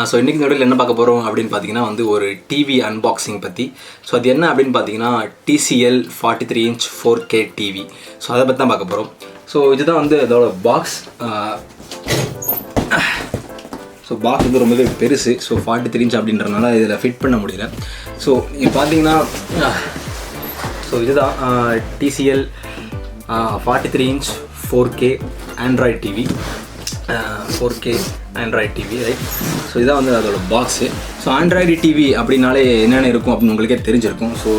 So இன்றைக்கி இந்த வீடியோவில் என்ன பார்க்க போகிறோம் அப்படின்னு பார்த்தீங்கன்னா வந்து ஒரு டிவி அன்பாக்சிங் பற்றி. ஸோ அது என்ன அப்படின்னு பார்த்தீங்கன்னா TCL 43 inch 4K TV. So அதை பற்றி தான் பார்க்க போகிறோம். ஸோ இதுதான் வந்து அதோட பாக்ஸ். ஸோ பாக்ஸ் வந்து ரொம்பவே பெருசு. ஸோ 43 inch அப்படின்றனால இதில் ஃபிட் பண்ண முடியல. ஸோ இது பார்த்தீங்கன்னா ஸோ இதுதான் TCL 43 inch 4K Android TV. 4K Android TV, right. So இதான் வந்து அதோட பாக்ஸு. ஸோ ஆண்ட்ராய்டு டிவி அப்படின்னாலே என்னென்ன இருக்கும் அப்படின்னு உங்களுக்கே தெரிஞ்சிருக்கும். ஸோ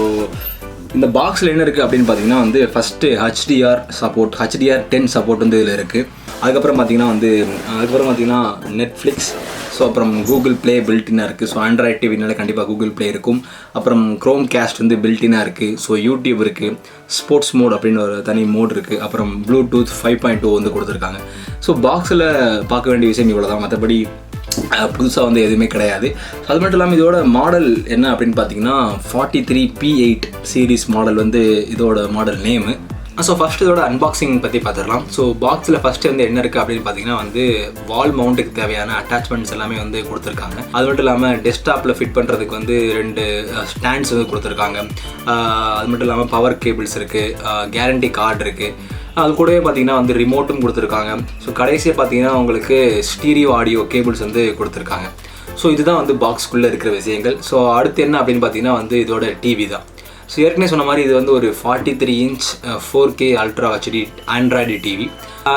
இந்த பாக்ஸில் என்ன இருக்குது அப்படின்னு பார்த்தீங்கன்னா வந்து ஃபஸ்ட்டு HDR10 சப்போர்ட் வந்து இதில் இருக்குது. அதுக்கப்புறம் பார்த்தீங்கன்னா நெட்ஃப்ளிக்ஸ், ஸோ அப்புறம் கூகுள் ப்ளே பில்டினாக இருக்குது. ஸோ ஆண்ட்ராய்ட் டிவினால கண்டிப்பாக கூகுள் ப்ளே இருக்கும். அப்புறம் க்ரோம் கேஸ்ட் வந்து பில்டினாக இருக்குது. ஸோ யூடியூப் இருக்குது. ஸ்போர்ட்ஸ் மோட் அப்படின்னு ஒரு தனி மோட் இருக்குது. அப்புறம் ப்ளூடூத் 5.2 வந்து கொடுத்துருக்காங்க. ஸோ பாக்ஸில் பார்க்க வேண்டிய விஷயம் இவ்வளோ தான், மற்றபடி புதுசாக வந்து எதுவுமே கிடையாது. அது மட்டும் இல்லாமல் இதோட மாடல் என்ன அப்படின்னு பார்த்தீங்கன்னா 43P8 சீரீஸ் மாடல் வந்து இதோட மாடல் நேமு. ஸோ ஃபஸ்ட்டு இதோட அன்பாக்சிங் பற்றி பார்த்துடலாம். ஸோ பாக்ஸில் ஃபஸ்ட்டு வந்து என்ன இருக்குது அப்படின்னு பார்த்தீங்கன்னா வந்து வால் மவுண்ட்டுக்கு தேவையான அட்டாச்மெண்ட்ஸ் எல்லாமே வந்து கொடுத்துருக்காங்க. அது மட்டும் இல்லாமல் டெஸ்க்டாப்பில் ஃபிட் பண்ணுறதுக்கு வந்து 2 ஸ்டாண்ட்ஸ் வந்து கொடுத்துருக்காங்க. அது மட்டும் இல்லாமல் பவர் கேபிள்ஸ் இருக்குது, கேரண்டி கார்டு இருக்குது. அது கூடவே பார்த்தீங்கன்னா வந்து ரிமோட்டும் கொடுத்துருக்காங்க. ஸோ கடைசியாக பார்த்தீங்கன்னா உங்களுக்கு ஸ்டீரியோ ஆடியோ கேபிள்ஸ் வந்து கொடுத்துருக்காங்க. ஸோ இதுதான் வந்து பாக்ஸ்க்குள்ளே இருக்கிற விஷயங்கள். ஸோ அடுத்து என்ன அப்படின்னு பார்த்தீங்கன்னா வந்து இதோட டிவி தான். ஸோ ஏற்கனவே சொன்ன மாதிரி இது வந்து ஒரு 43 inch 4K ultra HD Android TV.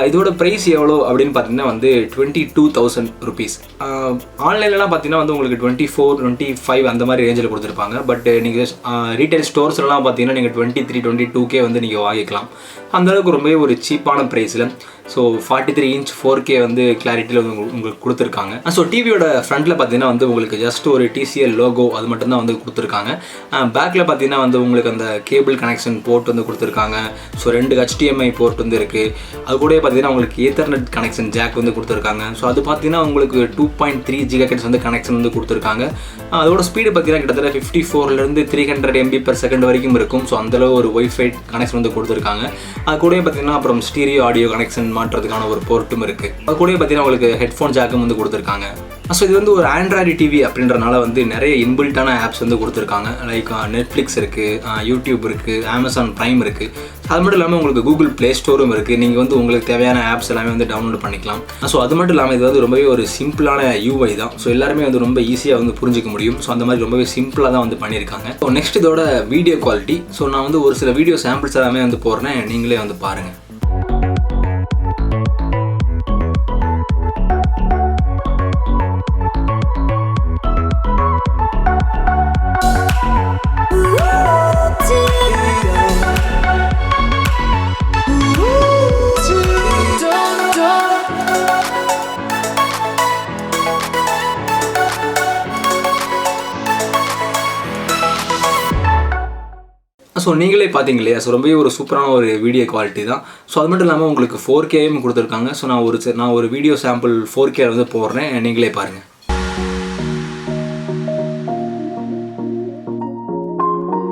இதோட ப்ரைஸ் எவ்வளோ அப்படின்னு பார்த்தீங்கன்னா வந்து 22,000 rupees. ஆன்லைன்லலாம் பார்த்தீங்கன்னா வந்து உங்களுக்கு 24, 25 அந்த மாதிரி ரேஞ்சில் கொடுத்துருப்பாங்க. பட் நீங்கள் ரீட்டைல் ஸ்டோர்ஸ்லாம் பார்த்தீங்கன்னா நீங்கள் 23, 22K வந்து நீங்கள் வாங்கிக்கலாம். அந்தளவுக்கு ரொம்பவே ஒரு சீப்பான ப்ரைஸில். ஸோ 43 inch 4K வந்து கிளாரிட்டியில் வந்து உங்களுக்கு கொடுத்துருக்காங்க. ஸோ டிவியோட ஃப்ரண்ட்டில் பார்த்தீங்கன்னா வந்து உங்களுக்கு ஜஸ்ட் ஒரு TCL லோகோ அது மட்டும்தான் வந்து கொடுத்துருக்காங்க. பேக்கில் பார்த்தீங்கன்னா வந்து உங்களுக்கு அந்த கேபிள் கனெக்ஷன் போர்ட் வந்து கொடுத்துருக்காங்க. ஸோ 2 HDMI போர்ட் வந்து இருக்குது. அது கூட பார்த்தீங்கன்னா உங்களுக்கு ஈத்தர்நெட் கனெக்ஷன் ஜாக் வந்து கொடுத்துருக்காங்க. ஸோ அது பார்த்தீங்கன்னா உங்களுக்கு 2.3 GHz வந்து கனெக்ஷன் வந்து கொடுத்துருக்காங்க. அதோட ஸ்பீடு பார்த்தீங்கன்னா கிட்டத்தட்ட 54 to 300 MB/s வரைக்கும் இருக்கும். ஸோ அந்தளவு ஒரு ஒய்ஃபை கனெக்ஷன் வந்து கொடுத்துருக்காங்க. அது கூட பார்த்தீங்கன்னா அப்புறம் ஸ்டீரியோ ஆடியோ கனெக்ஷன் மாற்றுறதுக்கான ஒரு போர்ட்டும் இருக்குது. அது கூட பார்த்தீங்கன்னா உங்களுக்கு ஹெட்ஃபோன் ஜாக்கும் வந்து கொடுத்துருக்காங்க. ஸோ இது வந்து ஒரு ஆண்ட்ராய்டு டிவி அப்படின்றனால வந்து நிறைய இன்பில்ட்டான ஆப்ஸ் வந்து கொடுத்துருக்காங்க. லைக் நெட்ஃப்ளிக்ஸ் இருக்குது, யூடியூப் இருக்குது, அமேசான் ப்ரைம் இருக்குது. அது மட்டும் இல்லாமல் உங்களுக்கு கூகுள் ப்ளே ஸ்டோரும் இருக்குது. நீங்கள் வந்து உங்களுக்கு தேவையான ஆப்ஸ் எல்லாமே வந்து டவுன்லோட் பண்ணிக்கலாம். ஸோ அது மட்டும் இல்லாமல் இது வந்து ரொம்பவே ஒரு சிம்பிளான UI தான். ஸோ எல்லாருமே வந்து ரொம்ப ஈஸியாக வந்து புரிஞ்சிக்க முடியும். ஸோ அந்த மாதிரி ரொம்பவே சிம்பிளாக தான் வந்து பண்ணியிருக்காங்க. ஸோ நெக்ஸ்ட் இதோட வீடியோ குவாலிட்டி. ஸோ நான் வந்து ஒரு சில வீடியோ சாம்பிள்ஸ் எல்லாமே வந்து போடுறேன், நீங்களே வந்து பாருங்கள். ஸோ நீங்களே பார்த்தீங்க இல்லையா, ஸோ ரொம்பவே ஒரு சூப்பரான ஒரு வீடியோ குவாலிட்டி தான். ஸோ அது மட்டும் இல்லாமல் உங்களுக்கு 4Kயும் கொடுத்துருக்காங்க. ஸோ நான் ஒரு வீடியோ சாம்பிள் 4K வந்து போடுறேன், நீங்களே பாருங்கள்.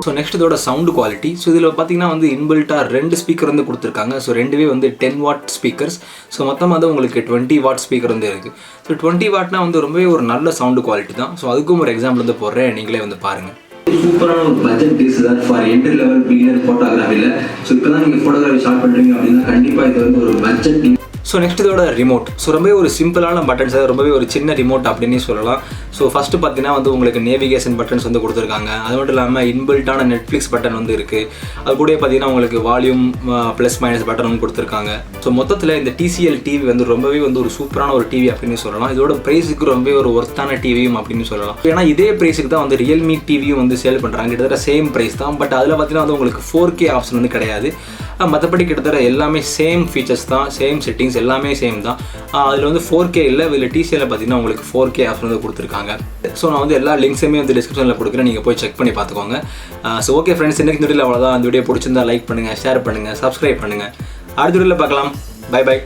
ஸோ நெக்ஸ்ட் இதோட சவுண்டு குவாலிட்டி. ஸோ இதில் பார்த்தீங்கன்னா வந்து இன்பில்ட்டாக 2 ஸ்பீக்கர் வந்து கொடுத்துருக்காங்க. ஸோ ரெண்டுவே வந்து 10 watt ஸ்பீக்கர்ஸ். ஸோ மொத்தமாக வந்து உங்களுக்கு 20 watt ஸ்பீக்கர் வந்து இருக்குது. ஸோ 20 wattனா வந்து ரொம்பவே ஒரு நல்ல சவுண்டு குவாலிட்டி தான். ஸோ அதுக்கும் ஒரு எக்ஸாம்பிள் வந்து போடுறேன், நீங்களே வந்து பாருங்கள். சூப்பரான ஒரு பட்ஜெட் பீஸ் தான் ஃபார் என்ட்ரி லெவல் பிகினர் ஃபோட்டோகிராஃபியில். ஸோ இப்போ தான் நீங்கள் ஃபோட்டோகிராஃபி ஸ்டார்ட் பண்ணுறீங்க அப்படின்னா கண்டிப்பாக இது வந்து ஒரு பட்ஜெட். ஸோ நெக்ஸ்ட் இதோட ரிமோட். ஸோ ரொம்பவே ஒரு சிம்பிளான பட்டன்ஸ், ரொம்பவே ஒரு சின்ன ரிமோட் அப்படின்னு சொல்லலாம். ஸோ ஃபஸ்ட்டு பார்த்தீங்கன்னா வந்து உங்களுக்கு நேவிகேஷன் பட்டன்ஸ் வந்து கொடுத்துருக்காங்க. அது மட்டும் இல்லாமல் இன்பில்ட்டான நெட்ஃப்ளிக்ஸ் பட்டன் வந்து இருக்குது. அது கூட பார்த்தீங்கன்னா உங்களுக்கு வால்யூம் ப்ளஸ் மைனஸ் பட்டன் வந்து கொடுத்துருக்காங்க. ஸோ மொத்தத்தில் இந்த TCL டிவி வந்து ரொம்பவே வந்து ஒரு சூப்பரான ஒரு டிவி அப்படின்னு சொல்லலாம். இதோட ப்ரைஸுக்கு ரொம்பவே ஒரு ஒர்த்தான டிவியும் அப்படின்னு சொல்லலாம். ஏன்னா இதே ப்ரைஸுக்கு தான் வந்து ரியல்மி டிவியும் வந்து சேல் பண்ணுறாங்க. கிட்டத்தட்ட சேம் ப்ரைஸ் தான். பட் அதில் பார்த்தீங்கன்னா வந்து உங்களுக்கு 4K ஆப்ஷன் வந்து கிடையாது. மற்றபடி கிட்டத்தட்ட எல்லாமே சேம் ஃபீச்சர்ஸ் தான், சேம் செட்டிங்ஸ் எல்லாமே சேம் தான். அதில் வந்து 4K இல்லை. இதில் TCL பார்த்தீங்கன்னா உங்களுக்கு 4K ஆப்ஷன் வந்து கொடுத்துருக்காங்க. ஸோ நான் வந்து எல்லா லிங்க்ஸுமே வந்து டிஸ்கிரிப்ஷனில் கொடுக்குறேன், நீங்கள் போய் செக் பண்ணி பார்த்துக்கோங்க. ஸோ ஓகே ஃப்ரெண்ட்ஸ், இன்றைக்கி இந்த வீடியோவில் அவ்வளோதான். அந்த வீடியோ பிடிச்சிருந்தா லைக் பண்ணுங்கள், ஷேர் பண்ணுங்கள், சப்ஸ்கிரைப் பண்ணுங்கள். அடுத்த வீடியோவில் பார்க்கலாம். Bye by.